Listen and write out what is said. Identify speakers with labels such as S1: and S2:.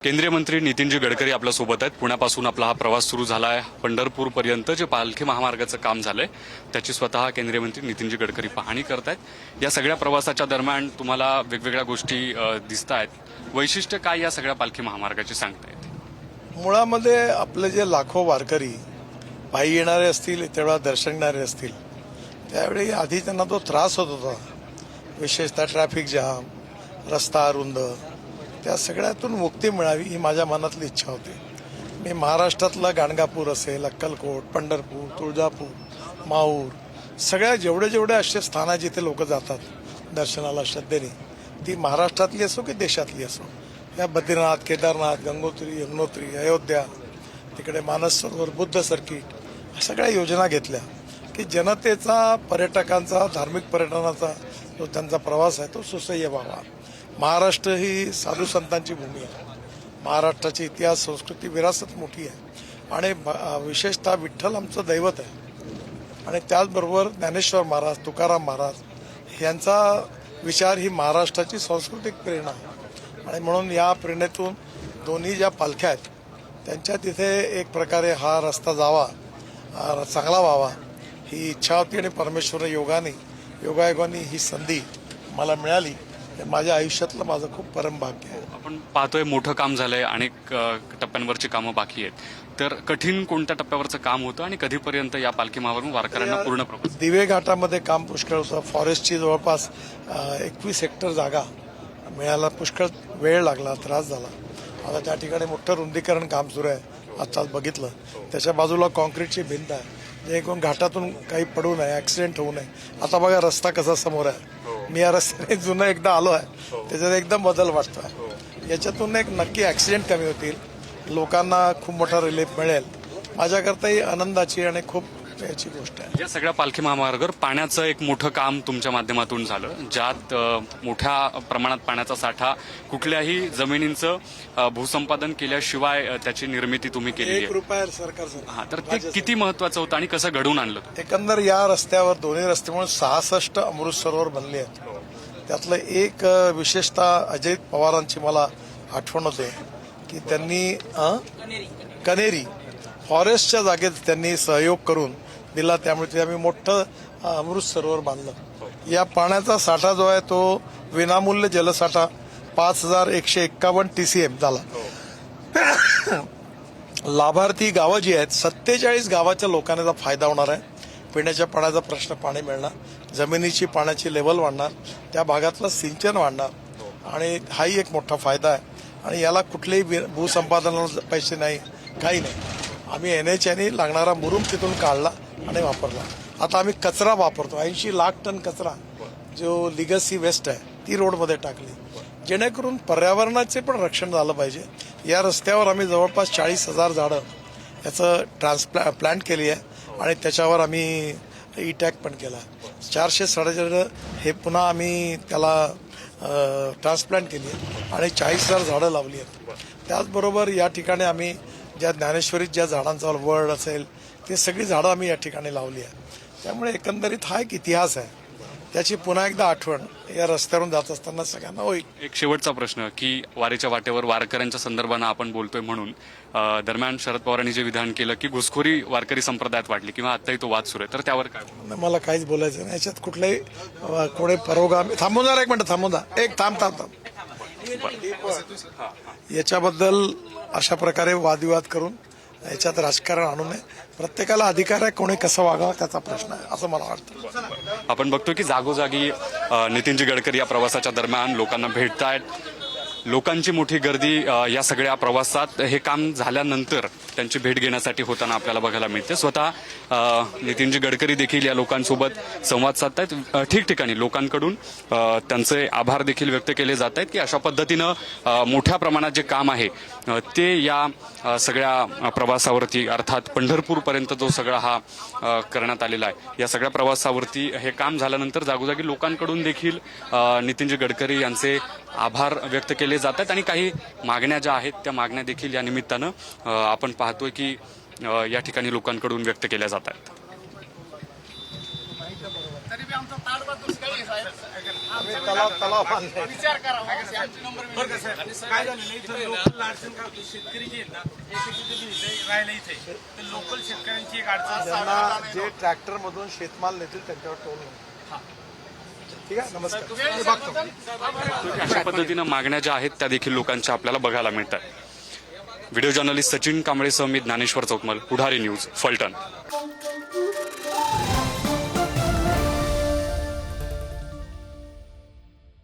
S1: केंद्रीय मंत्री नितीनजी गडकरी आपल्या सोबत आहेत। पुण्यापासून आपला हा प्रवास सुरू झाला आहे। पंढरपूरपर्यंत जे पालखी महामार्गाचं काम झालंय त्याची स्वतः केंद्रीय मंत्री नितीनजी गडकरी पाहणी करतायत। या सगळ्या प्रवासाच्या दरम्यान तुम्हाला वेगवेगळ्या गोष्टी दिसतायत। वैशिष्ट्य काय या सगळ्या पालखी महामार्गाची सांगतायत?
S2: मुळामध्ये आपले जे लाखो वारकरी पायी येणारे असतील, तेवढा दर्शन घेणारे असतील, त्यावेळी आधी त्यांना तो त्रास होत होता, विशेषतः ट्रॅफिक जाम, रस्ता अरुंद, त्या सगळ्यातून मुक्ती मिळावी ही माझ्या मनातली इच्छा होती। मी महाराष्ट्रातला गाणगापूर असेल, अक्कलकोट, पंढरपूर, तुळजापूर, माहूर, सगळ्या जेवढे असे स्थान आहे जिथे लोक जातात दर्शनाला श्रद्धेने, ती महाराष्ट्रातली असो की देशातली असो, या बद्रीनाथ, केदारनाथ, गंगोत्री, यमुनोत्री, अयोध्या, तिकडे मानस सरोवर, बुद्ध सर्किट, सगळ्या योजना घेतल्या की जनतेचा, पर्यटकांचा, धार्मिक पर्यटनाचा जो त्यांचा प्रवास आहे तो सुसह्य व्हावा। महाराष्ट्र ही साधू संतांची भूमी आहे। महाराष्ट्राची इतिहास, संस्कृती, विरासत मोठी आहे आणि विशेषतः विठ्ठल आमचं दैवत आहे आणि त्याचबरोबर ज्ञानेश्वर महाराज, तुकाराम महाराज यांचा विचार ही महाराष्ट्राची सांस्कृतिक प्रेरणा आहे आणि म्हणून या प्रेरणेतून दोन्ही ज्या पालख्या आहेत त्यांच्या तिथे एक प्रकारे हा रस्ता जावा, चांगला व्हावा ही इच्छा होती आणि परमेश्वर योगायोगाने ही संधी मला मिळाली। माझ्या आयुष्यातलं माझं खूप परम भाग्य आहे।
S1: आपण पाहतोय मोठं काम झालंय, अनेक टप्प्यांवरची कामं बाकी आहेत, तर कठीण कोणत्या टप्प्यावरचं काम होतं आणि कधीपर्यंत या पालखी महामार्गावरून वारकऱ्यांना पूर्ण प्रवास?
S2: दिवे घाटामध्ये काम पुष्कळ होतं। फॉरेस्टची जवळपास 21 हेक्टर जागा मिळायला पुष्कळ वेळ लागला, त्रास झाला। आता त्या ठिकाणी मोठं रुंदीकरण काम सुरू आहे, आत्ताच बघितलं। त्याच्या बाजूला कॉन्क्रीटची भिंत आहे जेणेकरून घाटातून काही पडू नये, ऍक्सिडेंट होऊ नये। आता बघा रस्ता कसा समोर आहे, मी या रस्त्याने जुनं एकदा आलो आहे, त्याच्यात एकदम बदल वाटतोय। याच्यातून एक नक्की ऍक्सिडेंट कमी होतील, लोकांना खूप मोठा रिलीफ मिळेल। माझ्याकरता ही आनंदाची आणि खूप याची गोष्ट आहे।
S1: या सगळ्या पालखी महामार्गावर पाण्याचं एक मोठं काम तुमच्या माध्यमातून झालं, ज्यात मोठ्या प्रमाणात पाण्याचा साठा, कुठल्याही जमिनींचं भूसंपादन केल्याशिवाय त्याची निर्मिती तुम्ही केली आहे।
S2: 1 रुपया सरकारचं।
S1: हा, तर ते किती महत्वाचं होतं आणि कसं घडवून आणलं?
S2: एकंदर या रस्त्यावर, दोन्ही रस्त्यामुळे 66 अमृत सरोवर बनले आहेत। त्यातलं एक विशेषतः अजय पवारांची मला आठवण होते की त्यांनी कनेरी फॉरेस्टच्या जागेत त्यांनी सहयोग करून दिला, त्यामुळे ते आम्ही मोठं अमृत सरोवर बांधलं। या पाण्याचा साठा जो आहे तो विनामूल्य जलसाठा 5151 TCM झाला। लाभार्थी गावं जी आहेत 47 गावाच्या लोकांना याचा फायदा होणार आहे। पिण्याच्या पाण्याचा प्रश्न, पाणी मिळणार, जमिनीची पाण्याची लेवल वाढणार, त्या भागातलं सिंचन वाढणार आणि हाही एक मोठा फायदा आहे। आणि याला कुठलेही भूसंपादनाला पैसे नाही, काही नाही। आम्ही NHAने लागणारा मुरुम तिथून काढला आणि वापरला। आता आम्ही कचरा वापरतो, 80 लाख टन कचरा जो लिगसी वेस्ट आहे ती रोडमध्ये टाकली, जेणेकरून पर्यावरणाचे पण रक्षण झालं पाहिजे। या रस्त्यावर आम्ही जवळपास 40,000 झाडं याचं प्लांट केली आहे आणि त्याच्यावर आम्ही टॅग पण केला। 400 झाडं हे पुन्हा आम्ही त्याला ट्रान्सप्लांट केली आहे आणि 40,000 झाडं लावली आहेत। त्याचबरोबर या ठिकाणी आम्ही ज्या ज्ञानेश्वरीत ज्या झाडांचा वड असेल ते सगळी झाडं आम्ही या ठिकाणी लावली आहे। त्यामुळे एकंदरीत हा एक इतिहास आहे, त्याची पुन्हा एकदा आठवण या रस्त्यावरून जात असताना सगळ्यांना होईल।
S1: एक शेवटचा प्रश्न की वारीच्या वाटेवर वारकऱ्यांच्या संदर्भानं आपण बोलतोय म्हणून, दरम्यान शरद पवारांनी जे विधान केलं की घुसखोरी वारकरी संप्रदायात वाढली किंवा आताही तो वाद सुरू आहे, तर त्यावर काय?
S2: मला काहीच बोलायचं नाही याच्यात। कुठलेही कोणी परोगामी थांबून जा, एक मिनिट थांबून जा, एक थांब। याच्याबद्दल अशा प्रकारे वादविवाद करून याच्यात राजकारण आणू नये। प्रत्येकाला अधिकार आहे कोणी कसं वागावं त्याचा प्रश्न आहे, असं मला वाटतं।
S1: आपण बघतो की जागोजागी नितीनजी गडकरी या प्रवासाच्या दरम्यान लोकांना भेटतायत, लोकांची मोठी गर्दी या सगळ्या प्रवासात हे काम झाल्यानंतर त्यांची भेट घेण्यासाठी होताना आपल्याला बघायला मिळते। स्वतः नितीनजी गडकरी देखील या लोकांसोबत संवाद साधतायत। ठिकठिकाणी लोकांकडून त्यांचे आभार देखील व्यक्त केले जात आहेत की अशा पद्धतीनं मोठ्या प्रमाणात जे काम आहे ते या सगळ्या प्रवासावरती, अर्थात पंढरपूरपर्यंत जो सगळा हा करण्यात आलेला आहे, या सगळ्या प्रवासावरती हे काम झाल्यानंतर जागोजागी लोकांकडून देखील नितीनजी गडकरी यांचे आभार व्यक्त केले जात आहेत आणि काही मागण्या ज्या आहेत त्या मागण्या देखील या निमित्तानं आपण पाहतोय की या ठिकाणी लोकांकडून व्यक्त केल्या जात आहेत।
S3: आमचा तालुका दुष्काळी आहे साहेब.
S2: आम्ही तलाव बांधलाय.
S3: विचार करा
S4: बरं का साहेब, काय झालं नाही इथं लोकल अडचण काय होती, शेतकरी जे आहेत ना राहायला इथे तर लोकल शेतकऱ्यांची एक अडचण
S2: त्यांना जे ट्रॅक्टर मधून शेतमाल नेतील त्यांच्यावर टोल नाही. ठीक आहे, नमस्कार.
S1: अशा पद्धतीनं मागण्या ज्या आहेत त्या देखील लोकांच्या आपल्याला बघायला मिळतात. व्हिडिओ जर्नलिस्ट सचिन कांबळेसह मी ज्ञानेश्वर चौकमल, पुढारी न्यूज, फलटण.